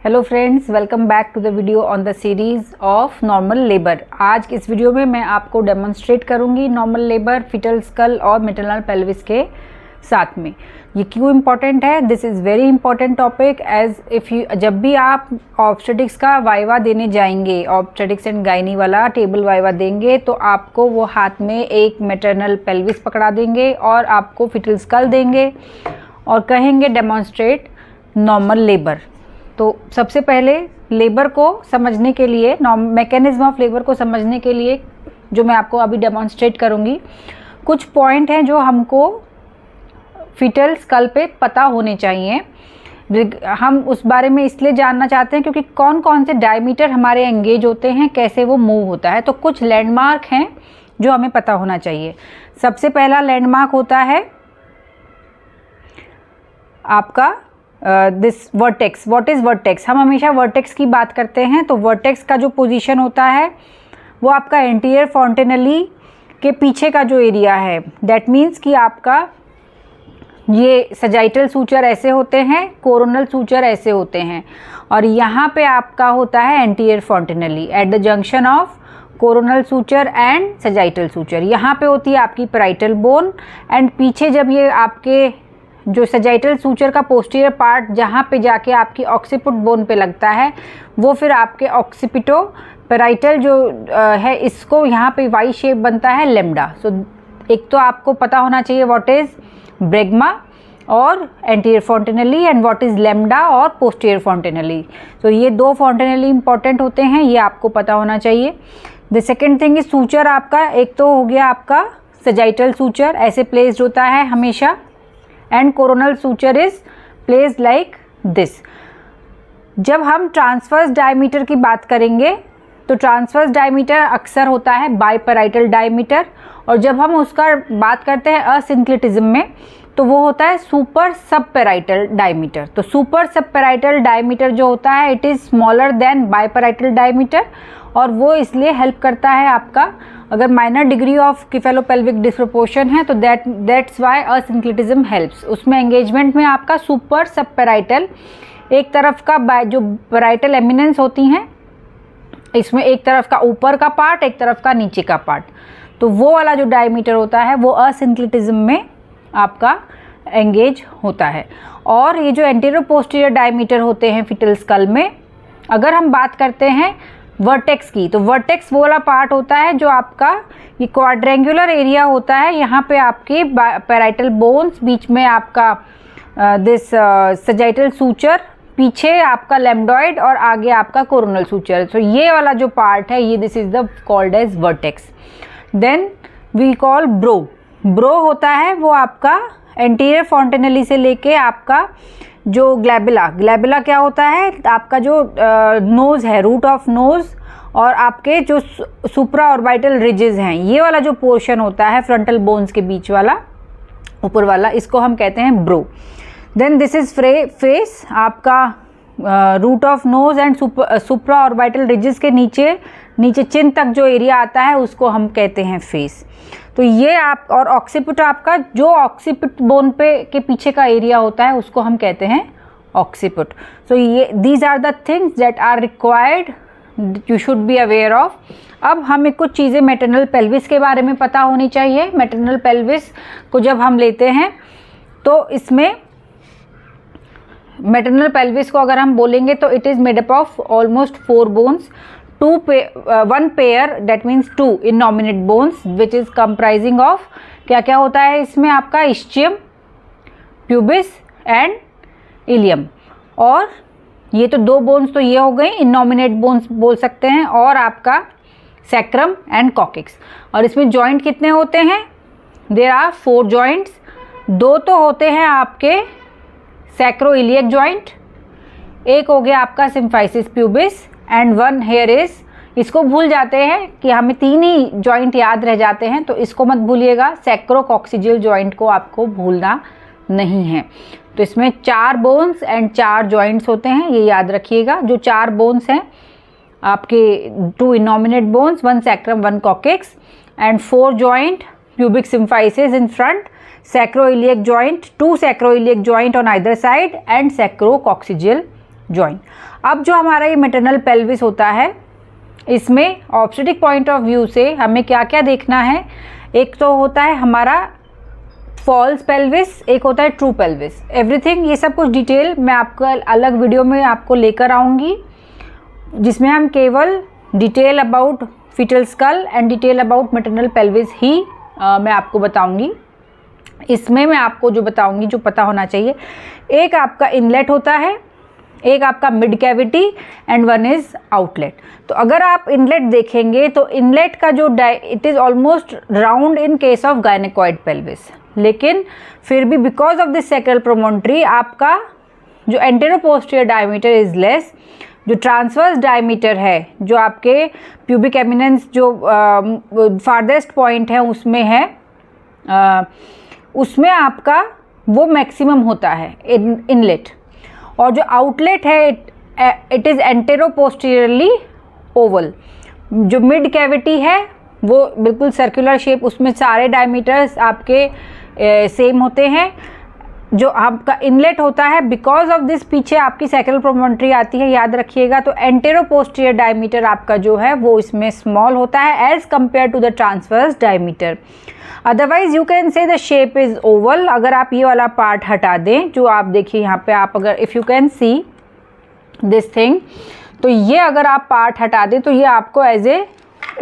Hello friends, welcome back to the video on the series of normal labour. आज की इस वीडियो में मैं आपको डेमोन्स्ट्रेट करूंगी नॉर्मल लेबर फीटल स्कल और मैटरनल पेल्विस के साथ में। ये क्यों इम्पॉर्टेंट है? This is very important topic as if you जब भी आप ऑब्स्टेटिक्स का वाइवा देने जाएंगे, ऑब्स्टेटिक्स एंड गायनी वाला टेबल वाइवा देंगे, तो आपको वो हाथ में एक मैटरनल पेल्विस पकड़ा देंगे और आपको फीटल स्कल देंगे और कहेंगे डेमोन्स्ट्रेट नॉर्मल लेबर। तो सबसे पहले लेबर को समझने के लिए, मैकेनिज्म ऑफ लेबर को समझने के लिए जो मैं आपको अभी डेमोन्स्ट्रेट करूंगी, कुछ पॉइंट हैं जो हमको फीटल स्कल पे पता होने चाहिए। हम उस बारे में इसलिए जानना चाहते हैं क्योंकि कौन कौन से डायमीटर हमारे एंगेज होते हैं, कैसे वो मूव होता है। तो कुछ लैंडमार्क हैं जो हमें पता होना चाहिए। सबसे पहला लैंडमार्क होता है आपका this vertex. What is vertex? हम हमेशा वर्टेक्स की बात करते हैं। तो वर्टेक्स का जो पोजीशन होता है वो आपका एंटीरियर फॉन्टेनली के पीछे का जो एरिया है, दैट मीन्स कि आपका ये सजाइटल सूचर ऐसे होते हैं, कोरोनल सूचर ऐसे होते हैं, और यहाँ पे आपका होता है anterior fontanelle at the junction of coronal suture and sagittal suture. यहाँ पे होती है आपकी पैराइटल बोन, एंड पीछे जब ये आपके जो सजाइटल सूचर का पोस्टीरियर पार्ट जहाँ पे जाके आपकी ऑक्सीपुट बोन पे लगता है, वो फिर आपके ऑक्सीपिटो पैराइटल जो है, इसको यहाँ पे वाई शेप बनता है लेम्डा। सो एक तो आपको पता होना चाहिए व्हाट इज़ ब्रेगमा और anterior fontanelle and what is lambda और पोस्टीरियर फॉन्टेनली। तो ये दो फॉन्टेनली इंपॉर्टेंट होते हैं, ये आपको पता होना चाहिए। The second thing is suture आपका, एक तो हो गया आपका सजाइटल सूचर, ऐसे प्लेस्ड होता है हमेशा, and coronal suture is placed like this. जब हम ट्रांसवर्स डायमीटर की बात करेंगे तो ट्रांसवर्स डायमीटर अक्सर होता है बाइपैराइटल डायमीटर, और जब हम उसका बात करते हैं असिंक्लिटिज्म में तो वो होता है सुपर सबपैराइटल डायमीटर। तो सुपर सबपैराइटल डायमीटर जो होता है it is smaller than biparietal diameter, और वो इसलिए हेल्प करता है आपका अगर minor degree of cephalopelvic disproportion है तो दैट्स वाई असिंक्लिटिज्म हेल्प्स। उसमें एंगेजमेंट में आपका सुपर सबपैराइटल, एक तरफ का जो पैराइटल एमिनेंस होती हैं, इसमें एक तरफ का ऊपर का पार्ट, एक तरफ का नीचे का पार्ट, तो वो वाला जो डायमीटर होता है वो असिंक्लिटिज्म में आपका एंगेज होता है। और ये जो एंटीरियर पोस्टीरियर डायमीटर होते हैं फीटल स्कल में, अगर हम बात करते हैं वर्टेक्स की, तो वर्टेक्स वो वाला पार्ट होता है जो आपका ये क्वाड्रेंगुलर एरिया होता है। यहाँ पे आपके पैराइटल बोन्स, बीच में आपका दिस सजाइटल सूचर, पीछे आपका लेम्डॉइड और आगे आपका कोरोनल सूचर। तो ये वाला जो पार्ट है ये this is the called as vertex. Then we call brow. Brow होता है वो आपका एंटीरियर फॉन्टेनली से लेके आपका जो ग्लैबुला क्या होता है, आपका जो नोज़ है, रूट ऑफ नोज़, और आपके जो सुप्रा ऑर्बिटल रिजेस हैं, ये वाला जो पोर्शन होता है फ्रंटल बोन्स के बीच वाला, ऊपर वाला, इसको हम कहते हैं brow. Then this is face, आपका root of nose and supra orbital ridges के नीचे चिन तक जो एरिया आता है उसको हम कहते हैं फेस। तो ये आप, और ऑक्सीपिट आपका जो ऑक्सीपिट बोन पे के पीछे का एरिया होता है उसको हम कहते हैं ऑक्सीपिट। सो ये these are the things that are required, you should be aware of. अब हमें कुछ चीज़ें मैटरनल पेल्विस के बारे में पता होनी चाहिए। मैटरनल पेल्विस को जब हम लेते हैं तो इसमें मैटरनल पेल्विस को अगर हम बोलेंगे तो it is made up of almost 4 bones, 1 pair, that means 2 innominate bones which is comprising of क्या क्या होता है इसमें आपका इस्चियम, प्यूबिस एंड इलियम। और ये तो 2 बोन्स तो ये हो गई, इनॉमिनेट बोन्स बोल सकते हैं, और आपका सैक्रम एंड कॉक्सिक्स। और इसमें जॉइंट कितने होते हैं? There are 4 joints. 2 तो होते हैं आपके सैक्रोइलियक जॉइंट, एक हो गया आपका symphysis pubis, and 1 here is, इसको भूल जाते हैं कि हमें 3 ही जॉइंट याद रह जाते हैं, तो इसको मत भूलिएगा, सैक्रोकॉक्सिजियल जॉइंट को आपको भूलना नहीं है। तो इसमें 4 बोन्स एंड 4 जॉइंट्स होते हैं, ये याद रखिएगा। जो 4 बोन्स हैं आपके 2 innominate bones, 1 sacrum 1 coccyx, and 4 joint, pubic symphysis in front, sacroiliac joint, 2 sacroiliac joint on either side, and sacrococcygeal joint. अब जो हमारा ये मैटरनल पेल्विस होता है, इसमें ऑब्स्टेट्रिक पॉइंट ऑफ व्यू से हमें क्या क्या देखना है, एक तो होता है हमारा फॉल्स पेल्विस, एक होता है ट्रू पेल्विस। एवरीथिंग ये सब कुछ डिटेल मैं आपको अलग वीडियो में आपको लेकर आऊँगी, जिसमें हम केवल detail about fetal skull and detail about maternal pelvis ही मैं आपको बताऊंगी। इसमें मैं आपको जो बताऊंगी जो पता होना चाहिए, एक आपका इनलेट होता है, एक आपका mid cavity and one is outlet. तो अगर आप इनलेट देखेंगे तो इनलेट का जो it is almost round in case of gynaecoid pelvis, लेकिन फिर भी because of this sacral promontory आपका जो एंटेरोपोस्टीरियर डायमीटर इज लेस, जो ट्रांसवर्स डायमीटर है, जो आपके प्यूबिक एमिनेंस जो फारदेस्ट पॉइंट है उसमें है, उसमें आपका वो मैक्सिमम होता है इनलेट, और जो आउटलेट है इट इज़ एंटेरोपोस्टीरियरली ओवल। जो मिड कैविटी है वो बिल्कुल सर्कुलर शेप, उसमें सारे डायमीटर्स आपके सेम होते हैं। जो आपका इनलेट होता है बिकॉज ऑफ दिस पीछे आपकी सैक्रल प्रोमोन्ट्री आती है, याद रखिएगा, तो एंटेरोपोस्टीरियर डायमीटर आपका जो है वो इसमें स्मॉल होता है as compare to the transverse diameter. Otherwise you can say the shape is oval. अगर आप ये वाला पार्ट हटा दें, जो आप देखिए यहाँ पे, आप अगर if you can see this thing, तो ये अगर आप पार्ट हटा दें तो ये आपको एज ए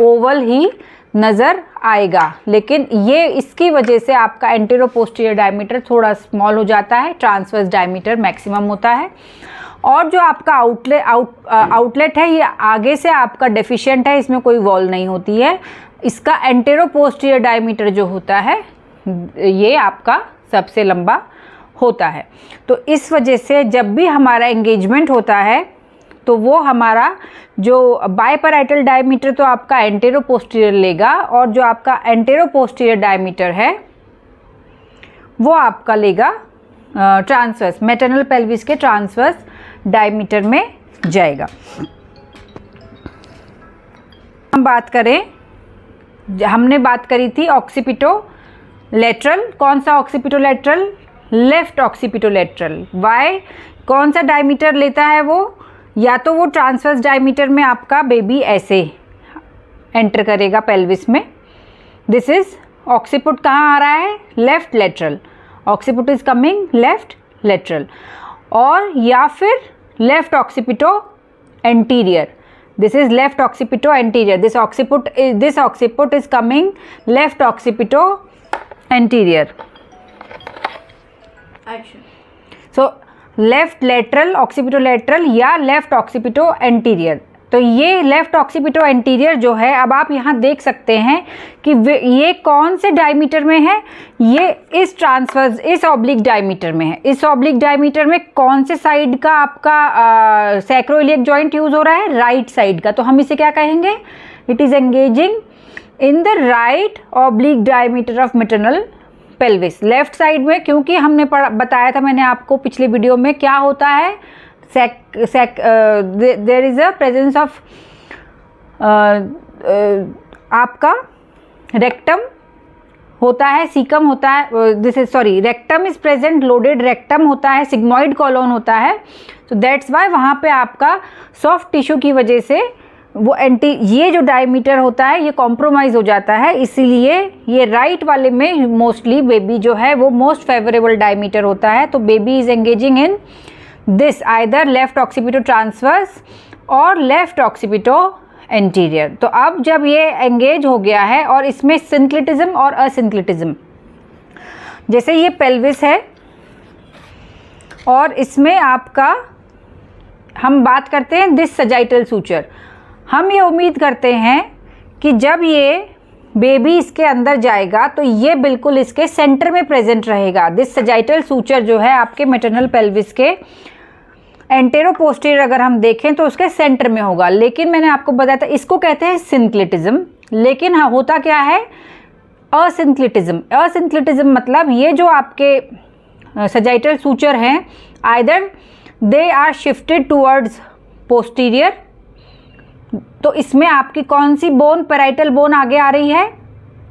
ओवल ही नज़र आएगा, लेकिन ये इसकी वजह से आपका एंटेरोपोस्टीरियर डायमीटर थोड़ा स्मॉल हो जाता है, ट्रांसवर्स डायमीटर मैक्सिमम होता है। और जो आपका आउटलेट है ये आगे से आपका डेफिशिएंट है, इसमें कोई वॉल नहीं होती है। इसका एंटेरोपोस्टीरियर डायमीटर जो होता है ये आपका सबसे लंबा होता है। तो इस वजह से जब भी हमारा एंगेजमेंट होता है तो वो हमारा जो बायपैराइटल डायमीटर तो आपका एंटेरोपोस्टीरियर लेगा, और जो आपका एंटेरोपोस्टीरियर डायमीटर है वो आपका लेगा ट्रांसवर्स, मैटरनल पेल्विस के ट्रांसवर्स डायमीटर में जाएगा। हम बात करें, हमने बात करी थी ऑक्सीपिटो लेटरल। कौन सा occipito lateral? Left occipito lateral. Why? कौन सा डायमीटर लेता है वो? या तो वो ट्रांसवर्स डायमीटर में आपका बेबी ऐसे एंटर करेगा पेल्विस में, दिस इज ऑक्सीपुट कहाँ आ रहा है? Left lateral. Occiput is coming left lateral. और या फिर left occipito anterior, this is left occipito anterior, this occiput is coming left occipito anterior. So left lateral occipito lateral या left occipito anterior. तो ये लेफ्ट ऑक्सीपिटो एंटीरियर जो है, अब आप यहाँ देख सकते हैं कि ये कौन से डायमीटर में है, ये इस ट्रांसवर्स, इस ऑब्लिक डायमीटर में है। इस ऑब्लिक डायमीटर में कौन से साइड का आपका सैक्रोइलियक जॉइंट यूज हो रहा है? राइट साइड का। तो हम इसे क्या कहेंगे? It is engaging in the right oblique diameter of maternal pelvis. Left side में, क्योंकि हमने बताया था मैंने आपको पिछले वीडियो में, क्या होता है, there is a presence of आपका रेक्टम होता है, सीकम होता है, this is sorry rectum is present, loaded rectum होता है, सिग्मोइड कॉलोन होता है। तो दैट्स वाई वहाँ पे आपका सॉफ्ट टिश्यू की वजह से वो ये जो डायमीटर होता है ये कॉम्प्रोमाइज़ हो जाता है, इसीलिए ये राइट वाले में मोस्टली बेबी जो है वो मोस्ट फेवरेबल डायमीटर होता है। तो baby is engaging in this either left occipito transverse और लेफ्ट ऑक्सीपिटो एंटीरियर। तो अब जब ये एंगेज हो गया है, और इसमें सिंक्लिटिज्म और असिंक्लिटिज्म, जैसे ये पेल्विस है और इसमें आपका हम बात करते हैं दिस सजाइटल सूचर। हम ये उम्मीद करते हैं कि जब ये बेबी इसके अंदर जाएगा तो ये बिल्कुल इसके सेंटर में प्रेजेंट रहेगा। दिस सजाइटल सूचर जो है आपके मैटरनल पेल्विस के एंटेरोपोस्टीरियर अगर हम देखें तो उसके सेंटर में होगा। लेकिन मैंने आपको बताया था इसको कहते हैं सिंक्लिटिज्म, लेकिन हाँ होता क्या है? असिंक्लिटिज्म। असिंक्लिटिज्म मतलब ये जो आपके सजाइटल सूचर हैं, either they are shifted towards posterior, तो इसमें आपकी कौन सी बोन, पैराइटल बोन आगे आ रही है?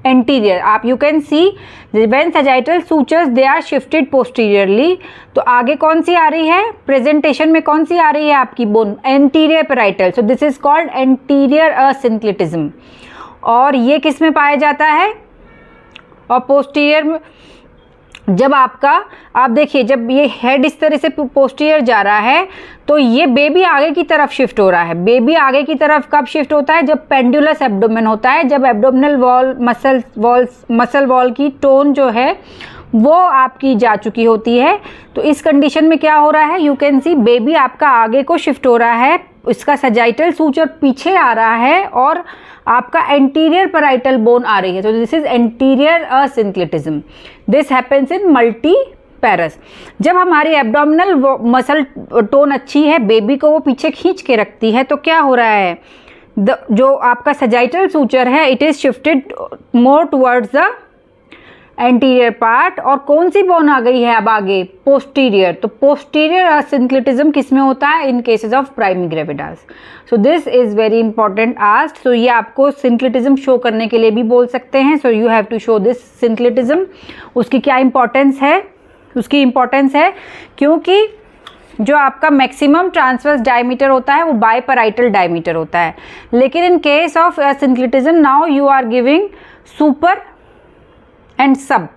एंटीरियर, आप you can see when sagittal sutures they are shifted posteriorly, तो आगे कौन सी आ रही है, प्रेजेंटेशन में कौन सी आ रही है आपकी bone, anterior parietal, so this is called anterior asynclitism. और ये किस में पाया जाता है, और पोस्टीरियर में जब आपका, आप देखिए जब ये हेड इस तरह से पोस्टीरियर जा रहा है तो ये बेबी आगे की तरफ शिफ्ट हो रहा है। बेबी आगे की तरफ कब शिफ्ट होता है, जब पेंडुलस एब्डोमेन होता है, जब एब्डोमिनल वॉल मसल वॉल की टोन जो है वो आपकी जा चुकी होती है। तो इस कंडीशन में क्या हो रहा है, यू कैन सी बेबी आपका आगे को शिफ्ट हो रहा है, इसका सजाइटल सूचर पीछे आ रहा है और आपका एंटीरियर पैराइटल बोन आ रही है। तो this is anterior asynclitism. This happens in multiparous. जब हमारी एब्डोमिनल मसल टोन अच्छी है, बेबी को वो पीछे खींच के रखती है, तो क्या हो रहा है, जो आपका सजाइटल सूचर है it is shifted more towards the anterior part. और कौन सी बोन आ गई है अब आगे, पोस्टीरियर। तो पोस्टीरियर असिंक्लेटिज्म किस में होता है, in cases of primigravidas. So this is very important asked. So ये आपको सिंक्लेटिज्म शो करने के लिए भी बोल सकते हैं। So you have to show this synclitism. उसकी क्या इंपॉर्टेंस है, उसकी इंपॉर्टेंस है क्योंकि जो आपका मैक्सिमम ट्रांसवर्स डायमीटर होता है वो बाइपैराइटल डायमीटर होता है, लेकिन in case of synclitism now you are giving super and सब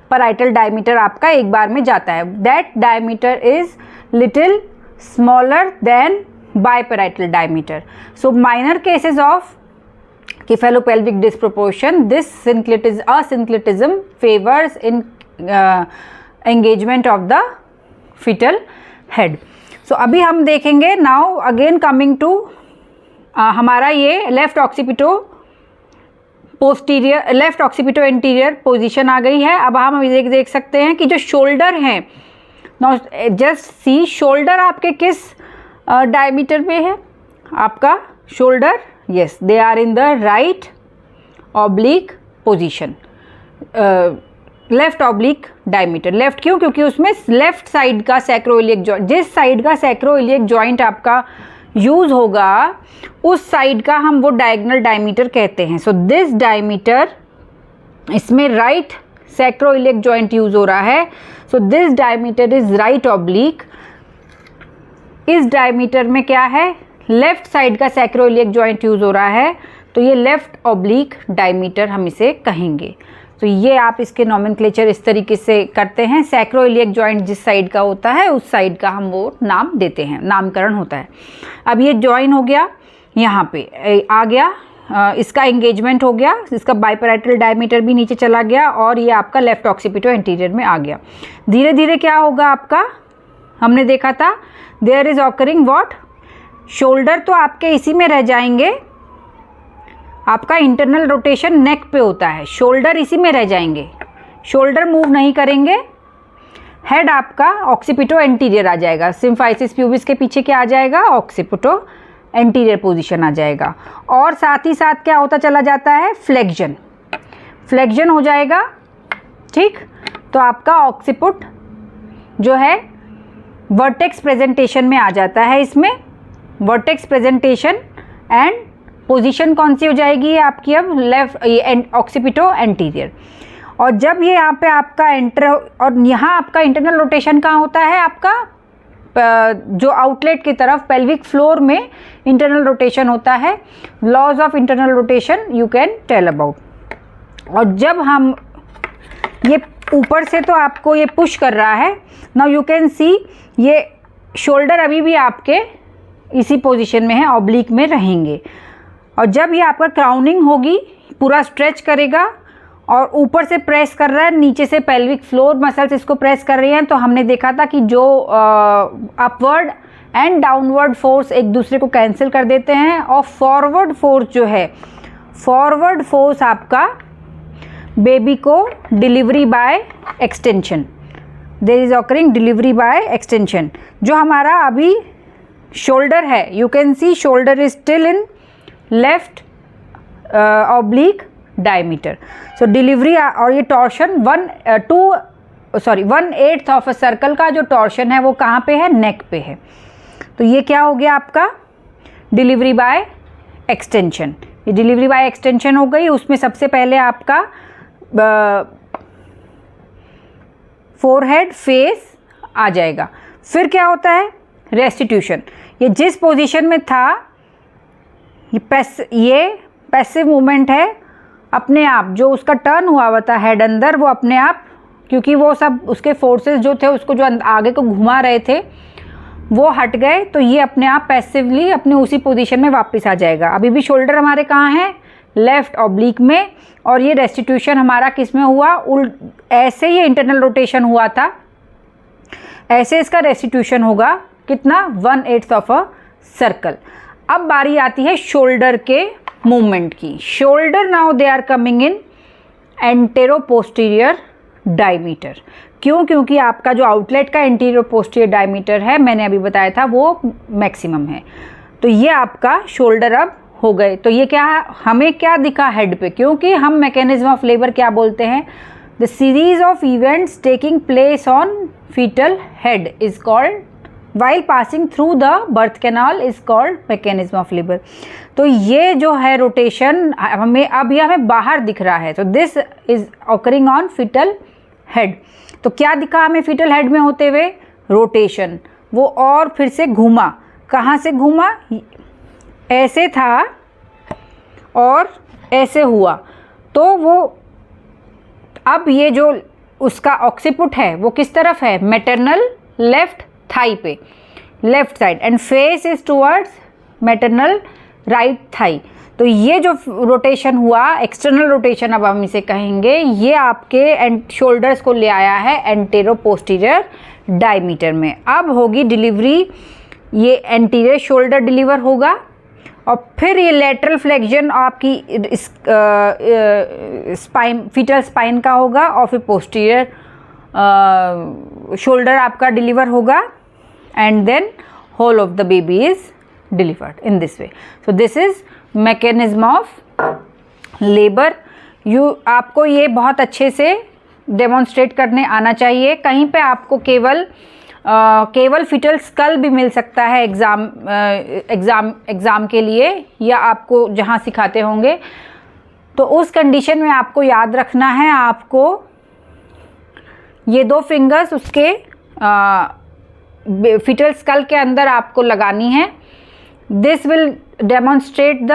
पैराइटल डायमीटर आपका एक बार में जाता है। That diameter is little smaller than biparietal diameter. So minor cases of cephalopelvic disproportion, this asyncletism favors in engagement of the fetal head. So अभी हम देखेंगे now again coming to हमारा ये left occipito posterior, left occipito anterior position आ गई है। अब हम देख सकते हैं कि जो शोल्डर हैं, नाउ जस्ट सी शोल्डर आपके किस डायमीटर पे है, आपका shoulder, yes they are in the right oblique position, left oblique diameter. Left क्यों, क्योंकि उसमें लेफ्ट साइड का सैक्रोइलियक जॉइंट, जिस साइड का सैक्रोइलियक जॉइंट आपका यूज होगा उस साइड का हम वो डायगोनल डायमीटर कहते हैं। सो दिस डायमीटर, इसमें राइट सैक्रोइलियक जॉइंट यूज हो रहा है। So this diameter is right oblique. इस डायमीटर में क्या है, लेफ्ट साइड का सैक्रोइलियक जॉइंट यूज हो रहा है, तो ये लेफ्ट ऑब्लिक डायमीटर हम इसे कहेंगे। तो ये आप इसके नॉमेनक्लेचर इस तरीके से करते हैं। सैक्रोइलियक जॉइंट जिस साइड का होता है उस साइड का हम वो नाम देते हैं, नामकरण होता है। अब ये जॉइन हो गया, यहाँ पे आ गया, इसका एंगेजमेंट हो गया, इसका बाइपैराइटल डायमीटर भी नीचे चला गया और ये आपका लेफ्ट ऑक्सीपिटो एंटीरियर में आ गया। धीरे धीरे क्या होगा आपका, हमने देखा था there is occurring what, shoulder तो आपके इसी में रह जाएंगे, आपका इंटरनल रोटेशन नेक पे होता है, शोल्डर इसी में रह जाएंगे, शोल्डर मूव नहीं करेंगे। हेड आपका ऑक्सीपिटो एंटीरियर आ जाएगा, सिम्फाइसिस प्यूबिस के पीछे क्या आ जाएगा, ऑक्सीपिटो एंटीरियर पोजीशन आ जाएगा। और साथ ही साथ क्या होता चला जाता है, फ्लेक्शन, फ्लेक्शन हो जाएगा, ठीक। तो आपका ऑक्सीपुट जो है वर्टेक्स प्रेजेंटेशन में आ जाता है, इसमें वर्टेक्स प्रेजेंटेशन एंड पोजीशन कौन सी हो जाएगी आपकी, अब लेफ्ट ऑक्सीपिटो एंटीरियर। और जब ये यहाँ पे आपका एंटर, और यहाँ आपका इंटरनल रोटेशन कहाँ होता है, आपका जो आउटलेट की तरफ पेल्विक फ्लोर में इंटरनल रोटेशन होता है। Laws of internal rotation you can tell about. और जब हम ये ऊपर से तो आपको ये पुश कर रहा है, नाउ यू कैन सी ये शोल्डर अभी भी आपके इसी पोजीशन में है, ऑब्लिक में रहेंगे। और जब ये आपका क्राउनिंग होगी, पूरा स्ट्रेच करेगा और ऊपर से प्रेस कर रहा है, नीचे से पेल्विक फ्लोर मसल्स इसको प्रेस कर रही हैं, तो हमने देखा था कि जो अपवर्ड एंड डाउनवर्ड फोर्स एक दूसरे को कैंसिल कर देते हैं। और फॉरवर्ड फोर्स जो है, फॉरवर्ड फोर्स आपका बेबी को delivery by extension, there is occurring delivery by extension. जो हमारा अभी शोल्डर है, you can see shoulder is still in left oblique diameter. So delivery और ये टॉर्शन 1/8 ऑफ अ सर्कल का जो टॉर्शन है वो कहाँ पे है, नेक पे है। तो ये क्या हो गया आपका, डिलीवरी बाय एक्सटेंशन। ये डिलीवरी बाय एक्सटेंशन हो गई। उसमें सबसे पहले आपका फोरहेड, फेस आ जाएगा। फिर क्या होता है, रेस्टिट्यूशन। ये जिस पोजीशन में था, ये पैसिव मूवमेंट है, अपने आप जो उसका टर्न हुआ था हेड अंदर, वो अपने आप, क्योंकि वो सब उसके फोर्सेस जो थे उसको जो आगे को घुमा रहे थे वो हट गए, तो ये अपने आप पैसिवली अपने उसी पोजीशन में वापस आ जाएगा। अभी भी शोल्डर हमारे कहाँ हैं, लेफ्ट ऑब्लिक में, और ये रेस्टिट्यूशन हमारा किस में हुआ, ऐसे ही इंटरनल रोटेशन हुआ था, ऐसे इसका रेस्टिट्यूशन होगा कितना, 1/8 ऑफ अ सर्कल। अब बारी आती है शोल्डर के मूवमेंट की। Shoulder now they are coming in antero posterior diameter. क्यों, क्योंकि आपका जो आउटलेट का एंटीरियर पोस्टीरियर डायमीटर है, मैंने अभी बताया था, वो मैक्सिमम है। तो ये आपका शोल्डर अब हो गए। तो ये क्या, हमें क्या दिखा हेड पे, क्योंकि हम मैकेनिज्म ऑफ लेबर क्या बोलते हैं, the series of events taking place on fetal head is called while passing through the birth canal is called mechanism of labor। तो ये जो है रोटेशन हमें अब ये हमें बाहर दिख रहा है, तो this is occurring on fetal head. तो क्या दिखा हमें फीटल हेड में होते हुए, रोटेशन, वो और फिर से घूमा। कहाँ से घूमा, ऐसे था और ऐसे हुआ, तो वो अब ये जो उसका ऑक्सीपुट है वो किस तरफ है, मैटरनल लेफ्ट थाई पे, left side, and face is towards maternal right thigh. तो ये जो रोटेशन हुआ, एक्सटर्नल रोटेशन अब हम इसे कहेंगे, ये आपके शोल्डर्स को ले आया है एंटेरो पोस्टीरियर डायमीटर में। अब होगी डिलीवरी, ये एंटीरियर शोल्डर डिलीवर होगा, और फिर ये लेटरल फ्लेक्शन आपकी स्पाइन, फीटल स्पाइन का होगा, और फिर पोस्टीरियर शोल्डर आपका डिलीवर होगा, and then whole of the baby is delivered in this way। so this is mechanism of labor। आपको ये बहुत अच्छे से डेमोन्स्ट्रेट करने आना चाहिए। कहीं पे आपको केवल फिटल स्कल भी मिल सकता है एग्ज़ाम के लिए, या आपको जहाँ सिखाते होंगे, तो उस कंडीशन में आपको याद रखना है, आपको ये 2 फिंगर्स उसके फिटल स्कल के अंदर आपको लगानी है। This will demonstrate the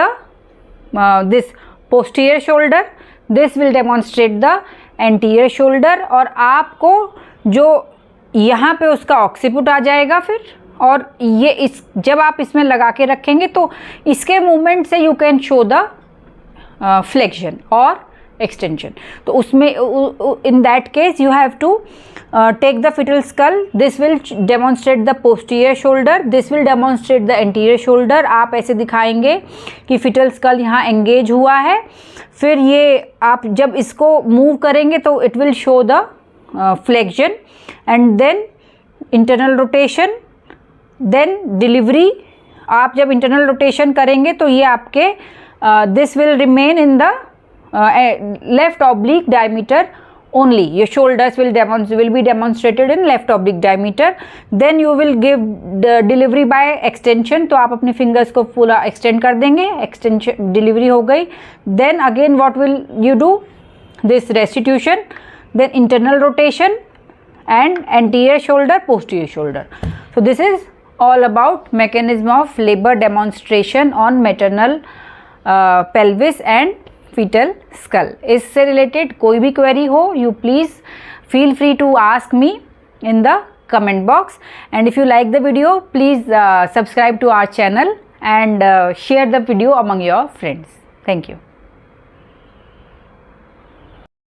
this posterior shoulder, this will demonstrate the anterior shoulder, और आपको जो यहाँ पे उसका ऑक्सीपुट आ जाएगा फिर, और ये जब आप इसमें लगा के रखेंगे तो इसके मूवमेंट से you can show the flexion और एक्सटेंशन। तो उसमें in that case you have to take the fetal skull, this will demonstrate the posterior shoulder, this will demonstrate the anterior shoulder। आप ऐसे दिखाएंगे कि fetal skull यहाँ engage हुआ है, फिर ये आप जब इसको move करेंगे तो it will show the flexion, and then internal rotation, then delivery। आप जब internal rotation करेंगे तो ये आपके this will remain in the left oblique diameter only। your shoulders will be demonstrated in left oblique diameter। then you will give the delivery by extension। तो आप अपने fingers को पूरा extend कर देंगे, extension delivery हो गई। then again what will you do, this restitution, then internal rotation and anterior shoulder, posterior shoulder। so this is all about mechanism of labor demonstration on maternal pelvis and fetal skull। इससे related कोई भी query हो, you please feel free to ask me in the comment box, and if you like the video please subscribe to our channel and share the video among your friends। Thank you।